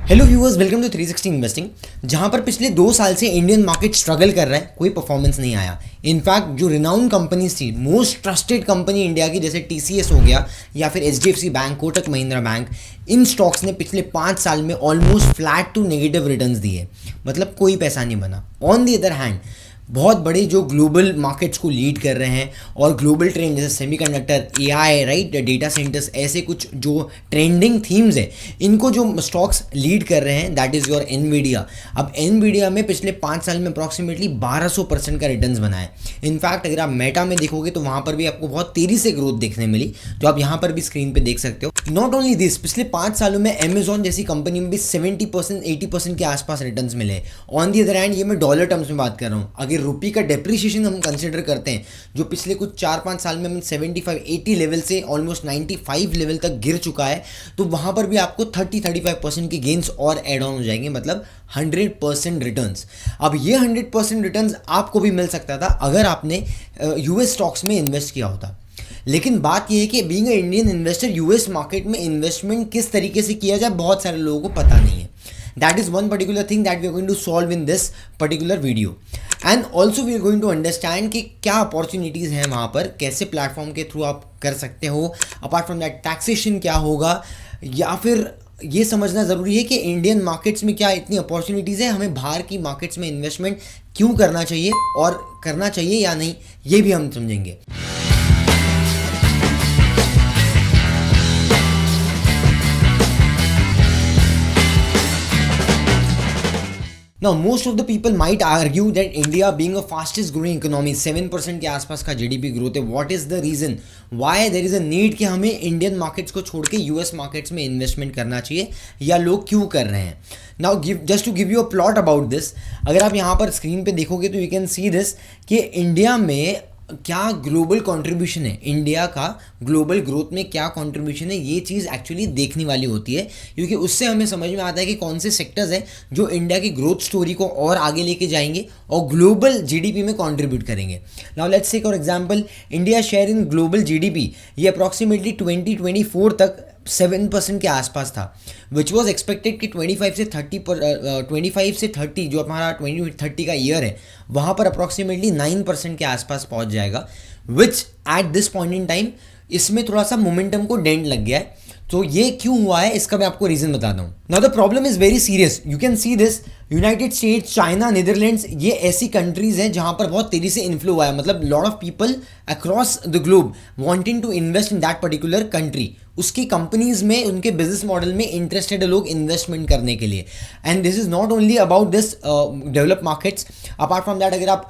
Hello viewers, welcome to 360 investing. जहां पर पिछले 2 साल से इंडियन मार्केट स्ट्रगल कर रहा है, कोई परफॉर्मेंस नहीं आया। इनफैक्ट जो रिनाउंड कंपनीज थी, मोस्ट ट्रस्टेड कंपनी इंडिया की, जैसे टीसीएस हो गया या फिर HDFC bank, Kotak Mahindra bank, इन स्टॉक्स ने पिछले 5 साल में almost flat to negative returns दिए, मतलब कोई पैसा नहीं बना। ऑन दी अदर हैंड बहुत बड़े जो ग्लोबल मार्केट्स को लीड कर रहे हैं और ग्लोबल ट्रेंड जैसे semiconductor, AI, right, data centres, ऐसे कुछ जो ट्रेंडिंग थीम्स है, इनको जो स्टॉक्स लीड कर रहे हैं, दैट इज़ योर एनवीडिया। अब एनवीडिया में पिछले 5 साल में अप्रॉक्सीमेटली 1200% का रिटर्न्स बना है। इनफैक्ट अगर आप मेटा में देखोगे तो वहाँ पर भी आपको बहुत तेज़ी से ग्रोथ देखने मिली, जो आप यहाँ पर भी स्क्रीन पर देख सकते हो। नॉट ओनली दिस, पिछले 5 सालों में अमेजॉन जैसी कंपनी में भी 70% 80% के आसपास रिटर्न्स मिले। ऑन दी अदर हैंड, ये मैं डॉलर टर्म्स में बात कर रहा हूँ। अगर रुपये का डेप्रिसिएशन हम कंसिडर करते हैं, जो पिछले कुछ 4-5 साल में हम 75-80 लेवल से ऑलमोस्ट 95 लेवल तक गिर चुका है, तो वहाँ पर भी आपको 30-35% के गेंस और एड ऑन हो जाएंगे, मतलब 100% रिटर्न्स। अब ये 100% रिटर्न्स आपको भी मिल सकता था अगर आपने यूएस स्टॉक्स में इन्वेस्ट किया होता। लेकिन बात यह है कि being a Indian investor, US market में इन्वेस्टमेंट किस तरीके से किया जाए, बहुत सारे लोगों को पता नहीं है। That is one particular thing that we are going to solve in this particular video. And also we are going to understand कि क्या अपॉर्चुनिटीज़ हैं वहाँ पर, कैसे प्लेटफॉर्म के थ्रू आप कर सकते हो, अपार्ट फ्रॉम दैट टैक्सेशन क्या होगा, या फिर ये समझना ज़रूरी है कि इंडियन मार्केट्स में क्या इतनी अपॉर्चुनिटीज़ है, हमें बाहर की मार्केट्स में इन्वेस्टमेंट क्यों करना चाहिए और करना चाहिए या नहीं, ये भी हम समझेंगे। Now, most of the people might argue that India being a fastest growing economy, 7% के आसपास का जीडीपी ग्रोथ है, what is the reason why there is a need कि हमें इंडियन मार्केट्स को छोड़ के यूएस मार्केट्स में इन्वेस्टमेंट करना चाहिए, या लोग क्यों कर रहे हैं। Now, just to give you a plot about this, अगर आप यहाँ पर स्क्रीन पे देखोगे तो you can see this कि इंडिया में क्या ग्लोबल कंट्रीब्यूशन है, इंडिया का ग्लोबल ग्रोथ में क्या कंट्रीब्यूशन है, ये चीज़ एक्चुअली देखने वाली होती है, क्योंकि उससे हमें समझ में आता है कि कौन से सेक्टर्स हैं जो इंडिया की ग्रोथ स्टोरी को और आगे लेके जाएंगे और ग्लोबल जीडीपी में कंट्रीब्यूट करेंगे। Now let's take for example India share in global GDP, ये अप्रॉक्सीमेटली 2024 तक 7% के आसपास था, विच वॉज एक्सपेक्टेड कि 25 से 30 जो हमारा 2030 का ईयर है, वहाँ पर अप्रॉक्सीमेटली 9% के आसपास पहुँच जाएगा, which at this point in time इसमें थोड़ा सा मोमेंटम को डेंट लग गया है। तो ये क्यों हुआ है, इसका मैं आपको रीज़न बताता हूँ। Now the problem is very serious, you can see this. United states, China, Netherlands, ये ऐसी कंट्रीज़ हैं जहाँ पर बहुत तेज़ी से इन्फ्लो हुआ है, मतलब lot of people across the globe wanting to invest in that particular country. उसकी कंपनीज़ में, उनके बिजनेस मॉडल में इंटरेस्टेड लोग इन्वेस्टमेंट करने के लिए। And this is not only about this develop markets, apart from that अगर आप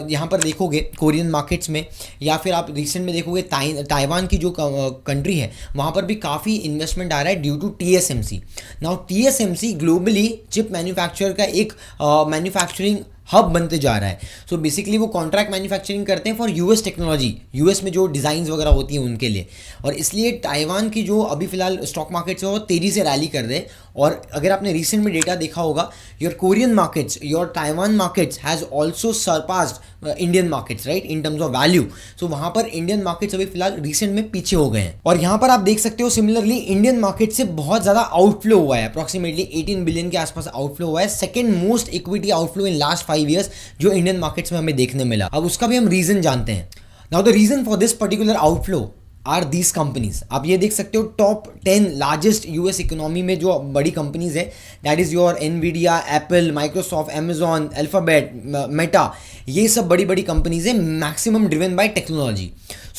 यहाँ पर देखोगे कोरियन मार्केट्स में, या फिर आप रिसेंट में देखोगे ताइवान की जो कंट्री है, वहाँ पर भी काफ़ी इन्वेस्टमेंट आ रहा है due to TSMC. Now TSMC globally chip manufacture का एक मैन्युफैक्चरिंग हब बनते जा रहा है। सो बेसिकली वो कॉन्ट्रैक्ट मैन्युफैक्चरिंग करते हैं फॉर यूएस टेक्नोलॉजी, यूएस में जो डिज़ाइंस वगैरह होती हैं उनके लिए, और इसलिए ताइवान की जो अभी फिलहाल स्टॉक मार्केट्स है वो तेज़ी से रैली कर रहे हैं। और अगर आपने रिसेंट में डेटा देखा होगा, your Korean markets, your Taiwan markets has also surpassed Indian markets, right, in terms of value. So वहाँ पर इंडियन मार्केट्स अभी फिलहाल रिसेंट में पीछे हो गए हैं। और यहाँ पर आप देख सकते हो सिमिलरली इंडियन मार्केट से बहुत ज़्यादा आउटफ्लो हुआ है, अप्रॉक्सीमेटली 18 बिलियन के आसपास आउटफ्लो हुआ है, second most equity outflow in last 5 years जो इंडियन मार्केट्स में हमें देखने मिला। अब उसका भी हम रीजन जानते हैं। Now the reason for this particular outflow are these companies. आप ये देख सकते हो टॉप 10 लार्जेस्ट यूएस इकोनॉमी में जो बड़ी कंपनीज है, that is your Nvidia, Apple, Microsoft, Amazon, alphabet, Meta, ये सब बड़ी बड़ी कंपनीज है, maximum driven by technology.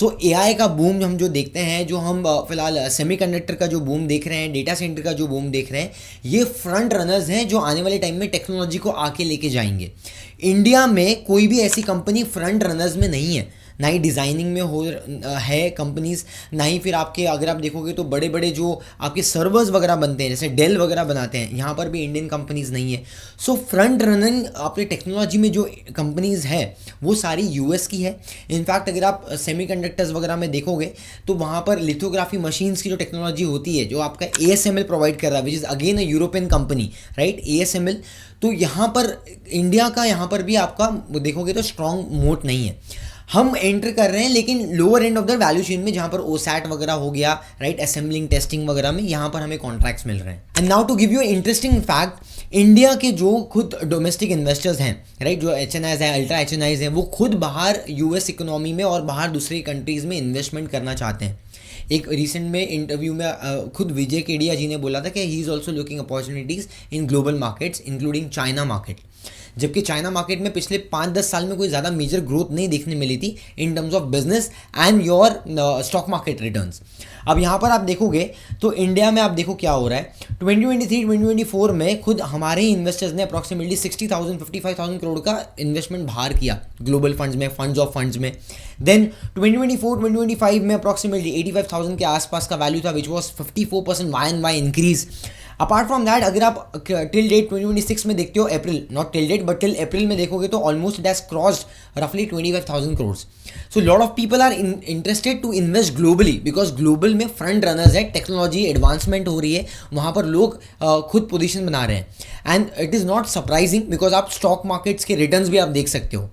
So AI का बूम हम जो देखते हैं, जो हम फिलहाल सेमीकंडक्टर का जो बूम देख रहे हैं, डेटा सेंटर का जो बूम देख रहे हैं, ये फ्रंट रनर्स हैं जो आने वाले टाइम में टेक्नोलॉजी को आके लेके जाएंगे। इंडिया में कोई भी ऐसी कंपनी फ्रंट रनर्स में नहीं है, ना ही डिज़ाइनिंग में हो है कंपनीज, ना ही फिर आपके अगर आप देखोगे तो बड़े बड़े जो आपके सर्वर्स वगैरह बनते हैं, जैसे डेल वगैरह बनाते हैं, यहाँ पर भी इंडियन कंपनीज नहीं है। सो फ्रंट रनिंग आपके टेक्नोलॉजी में जो कंपनीज है वो सारी यूएस की है। इनफैक्ट अगर आप सेमीकंडक्टर्स वगैरह में देखोगे तो वहाँ पर लिथोग्राफी मशीन्स की जो टेक्नोलॉजी होती है, जो आपका एएसएमएल प्रोवाइड कर रहा है, which is again a European company, right, ASML. तो यहाँ पर इंडिया का यहाँ पर भी आपका देखोगे तो स्ट्रॉन्ग मोट नहीं है। हम एंटर कर रहे हैं लेकिन lower end of the value chain में, जहां पर ओसैट वगैरह हो गया, राइट, असेंबलिंग टेस्टिंग वगैरह में यहां पर हमें कॉन्ट्रैक्ट्स मिल रहे हैं। And now to give you interesting fact, India के जो खुद डोमेस्टिक इन्वेस्टर्स हैं, राइट, जो HNIs हैं, अल्ट्रा HNIs हैं, वो खुद बाहर US इकोनॉमी में और बाहर दूसरी कंट्रीज़ में इन्वेस्टमेंट करना चाहते हैं। एक रिसेंट में इंटरव्यू में खुद विजय केडिया जी ने बोला था कि he is also looking opportunities in global markets including China market, जबकि चाइना मार्केट में पिछले 5-10 साल में कोई ज़्यादा मेजर ग्रोथ नहीं देखने मिली थी इन terms of business and your stock market returns. अब यहाँ पर आप देखोगे तो इंडिया में आप देखो क्या हो रहा है, 2023-2024 में खुद हमारे ही इन्वेस्टर्स ने अप्रॉक्सीमेटली 60,000-55,000 करोड़ का इन्वेस्टमेंट बाहर किया ग्लोबल फंड्स में, फंड्स ऑफ फंड्स में। देन 2024-2025 में अप्रॉक्सीमेटली 85,000 के आसपास का वैल्यू था, which was 54% YoY increase. Apart from that, अगर आप टिल डेट 2026 में देखते हो, April, not till date but till April में देखोगे तो ऑलमोस्ट इट हैज क्रॉस्ड रफली 25,000 crore. So lot of people are interested to invest globally because global में फ्रंट रनर्स है, टेक्नोलॉजी एडवांसमेंट हो रही है, वहाँ पर लोग खुद पोजीशन बना रहे हैं। And it is not surprising because आप स्टॉक मार्केट्स के रिटर्न्स भी आप देख सकते हो।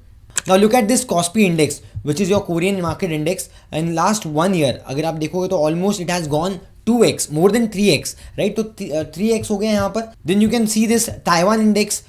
Now look at this Kospi index, which is your Korean market index. In last 1 year, अगर आप देखोगे तो almost it has gone 2x, more than 3x, right? तो 3x हो गया यहाँ पर। Then you can see this Taiwan index,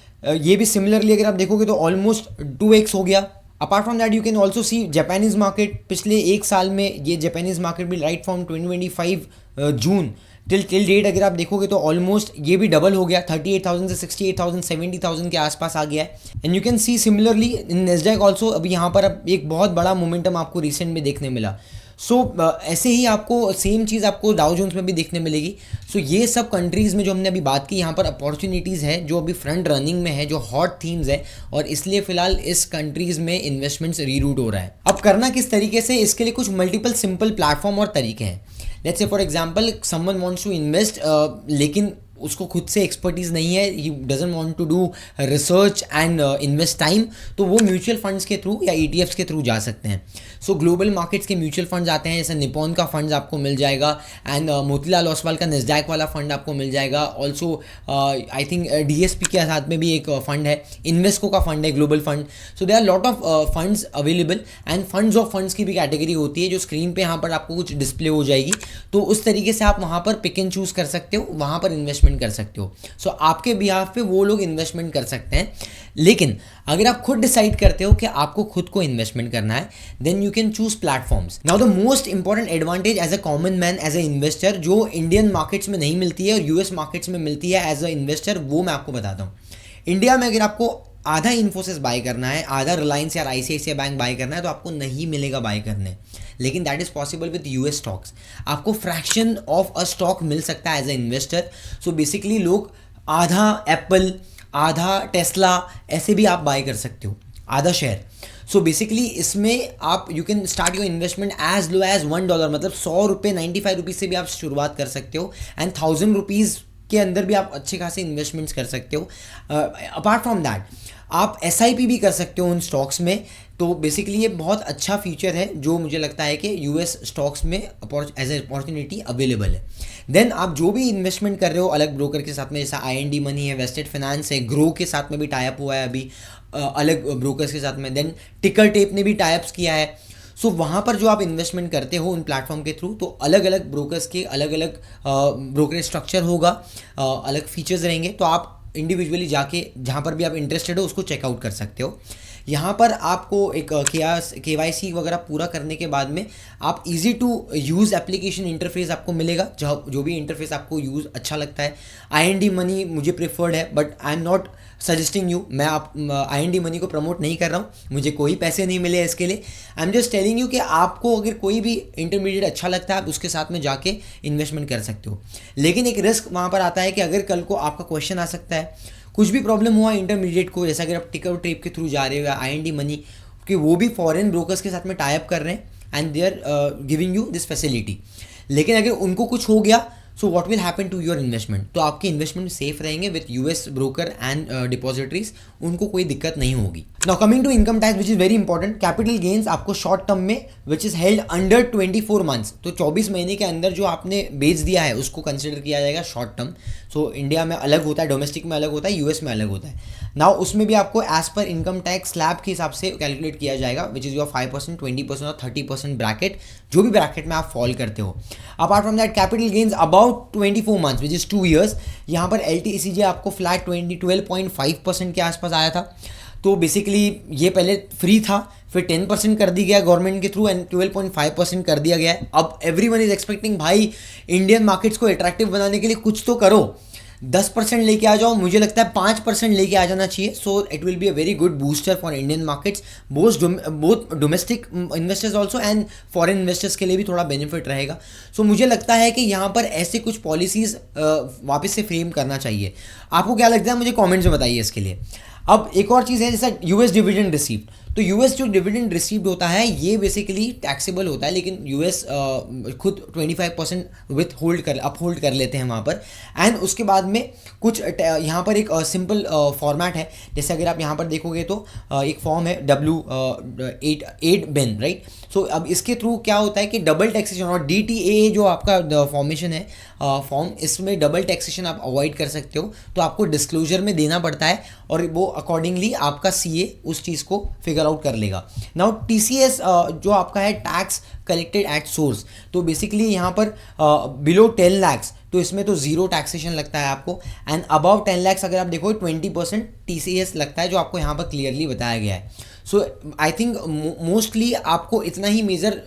ये भी similarly अगर आप देखोगे तो almost 2x हो गया। Apart from that you can also see Japanese market, पिछले एक साल में ये जापानीज मार्केट भी right from 2025 June till date अगर आप देखोगे तो ऑलमोस्ट ये भी डबल हो गया, 38,000 से 68,000 70,000 के आसपास आ गया है। And you can see similarly in Nasdaq also, अभी यहाँ पर अब एक बहुत बड़ा मोमेंटम आपको रिसेंट में देखने मिला। सो ऐसे ही आपको सेम चीज़ आपको डाउ जोन्स में भी देखने मिलेगी। सो ये सब कंट्रीज़ में जो हमने अभी बात की, यहाँ पर अपॉर्चुनिटीज़ है जो अभी फ्रंट रनिंग में है, जो हॉट थीम्स है, और इसलिए फिलहाल इस कंट्रीज़ में इन्वेस्टमेंट्स रीरूट हो रहा है। अब करना किस तरीके से, इसके लिए कुछ मल्टीपल सिंपल प्लेटफॉर्म और तरीके हैं। Let's say for example someone wants to invest, लेकिन उसको खुद से एक्सपर्टीज़ नहीं है, he doesn't want to do research and invest time, तो वो म्यूचुअल फंड्स के थ्रू या ETFs के थ्रू जा सकते हैं। सो ग्लोबल मार्केट्स के म्यूचुअल फंड्स आते हैं, जैसे निपॉन का फंड्स आपको मिल जाएगा, एंड मोतीलाल ओसवाल का नेस्डैक वाला फंड आपको मिल जाएगा। ऑल्सो आई थिंक DSP के साथ में भी एक फंड है, इन्वेस्को का फंड है, global fund. So they are lot of funds available, and funds of funds की भी कैटेगरी होती है जो स्क्रीन पे यहाँ पर आपको कुछ डिस्प्ले हो जाएगी। तो उस तरीके से आप वहाँ पर पिक एंड चूज़ कर सकते हो, वहाँ पर इन्वेस्टमेंट कर सकते हो। सो आपके बिहाफ पे वो लोग इन्वेस्टमेंट कर सकते हैं। लेकिन अगर आप खुद डिसाइड करते हो कि आपको खुद को इन्वेस्टमेंट करना है, then you can choose platforms. Now the most important advantage as a common man, as a investor, जो इंडियन मार्केट्स में नहीं मिलती है और US मार्केट्स में मिलती है एज अ इन्वेस्टर, वो मैं आपको बताता हूँ। इंडिया में अगर आपको आधा इन्फोसिस बाय करना है, आधा रिलायंस या ICICI बैंक बाय करना है, तो आपको नहीं मिलेगा बाय करने। लेकिन that is possible with US stocks. आपको फ्रैक्शन ऑफ अ स्टॉक मिल सकता है as a investor. So basically लोग आधा एप्पल, आधा टेस्ला ऐसे भी आप बाय कर सकते हो, आधा शेयर। सो बेसिकली इसमें आप you can start your investment as low as $1, मतलब 100 रुपये, 95 रुपीज़ से भी आप शुरुआत कर सकते हो, एंड 1000 रुपीज़ के अंदर भी आप अच्छे खासे इन्वेस्टमेंट्स कर सकते हो। अपार्ट फ्रॉम दैट आप SIP भी कर सकते हो उन स्टॉक्स में। तो बेसिकली ये बहुत अच्छा फीचर है जो मुझे लगता है कि US स्टॉक्स में एज ए अपॉर्चुनिटी अवेलेबल है। देन आप जो भी इन्वेस्टमेंट कर रहे हो अलग ब्रोकर के साथ में, जैसा IND मनी है, वेस्टेड फाइनेंस है, ग्रो के साथ में भी टाइप हुआ है अभी अलग ब्रोकर्स के साथ में, देन टिकर टेप ने भी टाइप्स किया है। सो वहाँ पर जो आप इन्वेस्टमेंट करते हो उन प्लेटफॉर्म के थ्रू, तो अलग अलग ब्रोकर्स के अलग अलग ब्रोकरेज स्ट्रक्चर होगा, अलग फीचर्स रहेंगे। तो आप इंडिविजुअली जाके जहाँ पर भी आप इंटरेस्टेड हो उसको चेकआउट कर सकते हो। यहाँ पर आपको एक KYC वगैरह पूरा करने के बाद में आप easy to use application interface आपको मिलेगा, जो भी इंटरफेस आपको यूज़ अच्छा लगता है। IND मनी मुझे प्रेफर्ड है, but I am not suggesting you, मैं आप IND मनी को प्रमोट नहीं कर रहा हूँ, मुझे कोई पैसे नहीं मिले इसके लिए। I am just telling you कि आपको अगर कोई भी इंटरमीडिएट अच्छा लगता है आप उसके साथ में जाके इन्वेस्टमेंट कर सकते हो। लेकिन एक रिस्क वहाँ पर आता है कि अगर कल को आपका क्वेश्चन आ सकता है, कुछ भी प्रॉब्लम हुआ इंटरमीडिएट को, जैसा अगर आप टिकर ट्रेप के थ्रू जा रहे हो या IND मनी, कि वो भी फॉरेन ब्रोकर्स के साथ में टाई अप कर रहे हैं and they are giving you this facility, लेकिन अगर उनको कुछ हो गया, so what will happen to your investment? तो आपके इन्वेस्टमेंट सेफ रहेंगे with US broker and depositories, उनको कोई दिक्कत नहीं होगी। Now coming to income tax which is very important, capital gains आपको शॉर्ट टर्म में which is held under 24 months, तो 24 महीने के अंदर जो आपने बेच दिया है उसको कंसिडर किया जाएगा शॉर्ट टर्म। सो इंडिया में अलग होता है, डोमेस्टिक में अलग होता है, US में अलग होता है। नाउ उसमें भी आपको as per income tax slab के हिसाब से कैलकुलेट किया जाएगा, विच इज़ योर 5%, 20% और 30% ब्रैकेट, जो भी ब्रैकेट में आप फॉल करते हो। Apart from that capital gains about 24 months which is 2 years, यहाँ पर LTCJ आपको फ्लैट 12.5% के आसपास आया था। तो बेसिकली ये पहले फ्री था, फिर 10% कर दी गया गवर्नमेंट के थ्रू एंड 12.5% कर दिया गया है। अब एवरीवन इज एक्सपेक्टिंग भाई इंडियन मार्केट्स को अट्रैक्टिव बनाने के लिए कुछ तो करो, 10% लेके आ जाओ। मुझे लगता है 5% लेके आ जाना चाहिए, so it will be a very good booster for Indian markets, both domestic investors also and foreign investors के लिए भी थोड़ा बेनिफिट रहेगा। सो मुझे लगता है कि यहाँ पर ऐसे कुछ पॉलिसीज़ वापस से फ्रेम करना चाहिए। आपको क्या लगता है, मुझे कॉमेंट्स में बताइए इसके लिए। अब एक और चीज़ है जैसा US डिविडेंड रिसीव्ड, तो US जो डिविडेंड रिसीव्ड होता है ये बेसिकली टैक्सेबल होता है, लेकिन US खुद 25% विथ अपहोल्ड कर लेते हैं वहाँ पर। एंड उसके बाद में कुछ यहाँ पर एक सिंपल फॉर्मेट है, जैसे अगर आप यहाँ पर देखोगे तो एक फॉर्म है W8 राइट। सो अब इसके थ्रू क्या होता है कि डबल टैक्सेशन और DTA जो आपका फॉर्मेशन है फॉर्म, इसमें डबल टैक्सेशन आप अवॉइड कर सकते हो, तो आपको डिस्क्लोजर में देना पड़ता है और वो अकॉर्डिंगली आपका CA उस चीज़ को फिगर आउट कर लेगा। नाउ TCS जो आपका है टैक्स कलेक्टेड एट सोर्स, तो बेसिकली यहाँ पर बिलो 10 lakhs तो इसमें तो जीरो टैक्सेशन लगता है आपको, एंड अबव 10 lakhs अगर आप देखो 20% TCS लगता है, जो आपको यहाँ पर क्लियरली बताया गया है। सो आई थिंक मोस्टली आपको इतना ही मेजर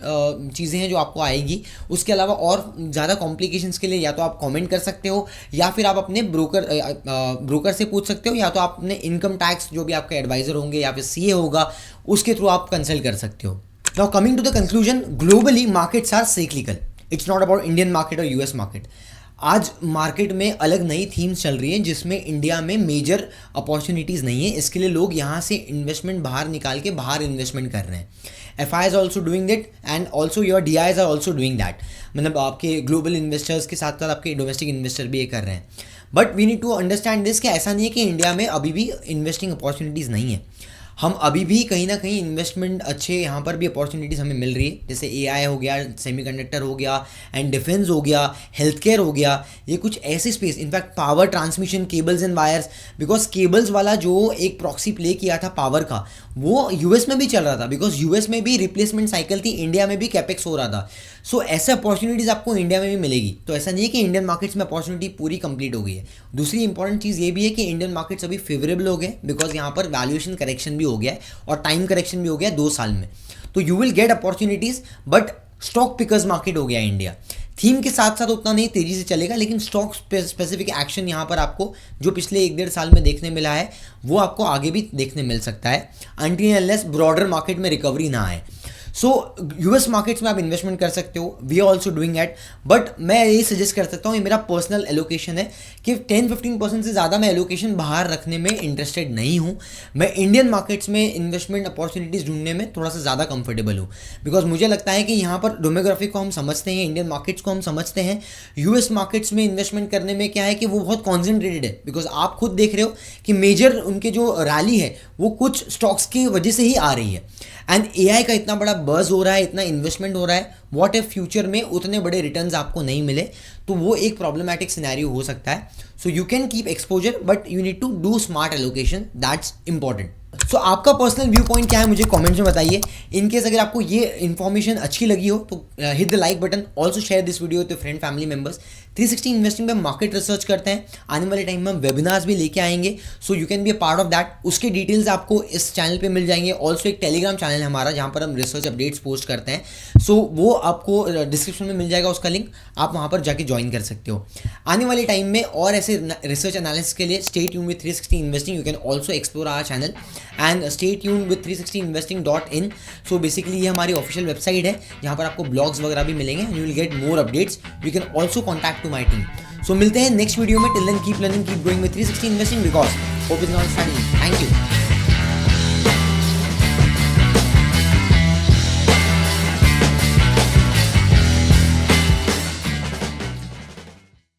चीज़ें हैं जो आपको आएगी। उसके अलावा और ज़्यादा कॉम्प्लिकेशंस के लिए या तो आप कमेंट कर सकते हो, या फिर आप अपने ब्रोकर से पूछ सकते हो, या तो आप अपने इनकम टैक्स जो भी आपके एडवाइज़र होंगे या फिर CA होगा उसके थ्रू आप कंसल्ट कर सकते हो। Now coming to the conclusion, globally markets are cyclical, it's not about Indian market और US मार्केट। आज मार्केट में अलग नई थीम्स चल रही हैं जिसमें इंडिया में मेजर अपॉर्चुनिटीज़ नहीं है, इसके लिए लोग यहाँ से इन्वेस्टमेंट बाहर निकाल के बाहर इन्वेस्टमेंट कर रहे हैं। FIs are also doing that and also your DIs are also doing that, मतलब आपके ग्लोबल इन्वेस्टर्स के साथ साथ आपके डोमेस्टिक इन्वेस्टर भी ये कर रहे हैं। But we need to understand this कि ऐसा नहीं है कि इंडिया में अभी भी इन्वेस्टिंग अपॉर्चुनिटीज़ नहीं है। हम अभी भी कहीं ना कहीं इन्वेस्टमेंट अच्छे यहाँ पर भी अपॉर्चुनिटीज़ हमें मिल रही है, जैसे AI हो गया, सेमीकंडक्टर हो गया, एंड डिफेंस हो गया, हेल्थ केयर हो गया, ये कुछ ऐसे space, in fact power transmission, cables and wires, because cables वाला जो एक प्रॉक्सी प्ले किया था पावर का, वो US में भी चल रहा था, बिकॉज US में भी रिप्लेसमेंट साइकिल थी, इंडिया में भी कैपेक्स हो रहा था। सो ऐसे अपॉर्चुनिटीज़ आपको इंडिया में भी मिलेगी, तो ऐसा नहीं है कि इंडियन मार्केट्स में अपॉर्चुनिटी पूरी कंप्लीट हो गई है। दूसरी इंपॉर्टेंट चीज़ ये भी है कि इंडियन मार्केट्स अभी फेवरेबल हो गए, बिकॉज यहाँ पर वैल्यूएशन करेक्शन भी हो गया है और टाइम करेक्शन भी हो गया 2 साल में, तो you will gate opportunities. But stock pickers market हो गया इंडिया, थीम के साथ साथ उतना नहीं तेज़ी से चलेगा, लेकिन स्टॉक स्पेसिफिक एक्शन यहाँ पर आपको जो पिछले 1-1.5 साल में देखने मिला है वो आपको आगे भी देखने मिल सकता है, अनटिल अनलेस ब्रॉडर मार्केट में रिकवरी ना आए। सो US मार्केट्स में आप इन्वेस्टमेंट कर सकते हो, we are also doing it, but मैं यही सजेस्ट कर सकता हूँ, ये मेरा पर्सनल एलोकेशन है कि 10-15% से ज़्यादा मैं एलोकेशन बाहर रखने में इंटरेस्टेड नहीं हूँ। मैं इंडियन मार्केट्स में इन्वेस्टमेंट अपॉर्चुनिटीज़ ढूंढने में थोड़ा सा ज़्यादा कंफर्टेबल हूँ, बिकॉज मुझे लगता है कि यहाँ पर डोमोग्राफी को हम समझते हैं, इंडियन मार्केट्स को हम समझते हैं। US मार्केट्स में इन्वेस्टमेंट करने में क्या है कि वो बहुत कॉन्सेंट्रेटेड है, बिकॉज आप खुद देख रहे हो कि मेजर उनके जो रैली है वो कुछ स्टॉक्स की वजह से ही आ रही है, एंड AI का इतना बड़ा बज़ हो रहा है, इतना इन्वेस्टमेंट हो रहा है, व्हाट इफ फ्यूचर में उतने बड़े रिटर्न्स आपको नहीं मिले, तो वो एक प्रॉब्लमैटिक सिनेरियो हो सकता है। So you can keep exposure but you need to do smart allocation, that's important. So आपका पर्सनल व्यू पॉइंट क्या है मुझे कमेंट्स में बताइए। इनकेस अगर आपको ये इन्फॉर्मेशन अच्छी लगी हो तो hit the like button, also share this video with friend family members. 360 investing में मार्केट रिसर्च करते हैं, आने वाले टाइम में हम वेबिनार्स भी लेके आएंगे, सो you can be a part of that. उसके डिटेल्स आपको इस चैनल पे मिल जाएंगे। ऑल्सो एक टेलीग्राम चैनल है हमारा जहाँ पर हम रिसर्च अपडेट्स पोस्ट करते हैं, सो वो आपको डिस्क्रिप्शन में मिल जाएगा उसका लिंक, आप वहाँ पर जाके ज्वाइन कर सकते हो। आने वाले टाइम में और ऐसे रिसर्च एनालिसिस के लिए stay tuned with 360 investing, you can also explore our channel and stay tuned with 360investing.in। So basically ये हमारी ऑफिशियल वेबसाइट है जहाँ पर आपको ब्लॉग्स वगैरह भी मिलेंगे, you will get more updates, you can also contact to my team. So मिलते हैं नेक्स्ट वीडियो में, till then keep learning, keep growing with 360 investing, because hope is not starting. Thank you.